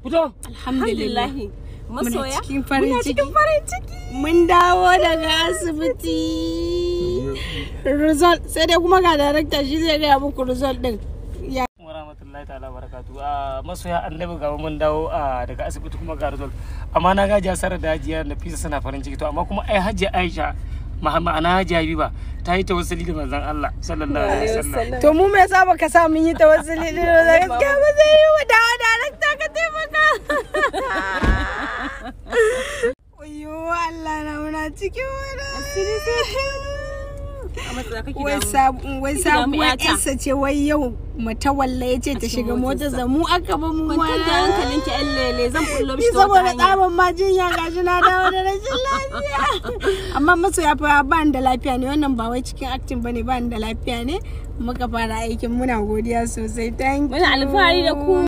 Fito. Alhamdulillah. Masoya. Cikin farin ciki. Mun dawo daga asibiti. Result sai dai kuma ga director shi zai ga muku result din. Warahmatullahi ta'ala barakatu. Masoya annabi ga mun dawo daga asibiti kuma ga result. Amma na ga Sara da Hajiya Nafisa suna farin ciki to amma kuma ai Hajja Aisha ma'ana Hajiya Habiba ta yi tawassuli da manzon Allah sallallahu alaihi wasallam. To mu me yasa baka sa mun yi tawassuli da gaskiya ba zai yi wa dawo director ka taimaka. Wayo Allah na muna cikin wani asiri wai sabuwar yarsa ce wai yau matawalla ya ce ta shiga motar zamu aka ba mu ma da hankalinki yan lele zan bullo mishi saboda tsaban majin ya gashi na dawo da rashin lafiya amma masoya fa ba da lafiya ne wannan ba wai cikin acting bane ba da lafiya ne muka fara aikin muna godiya sosai thank you muna alfahari da ku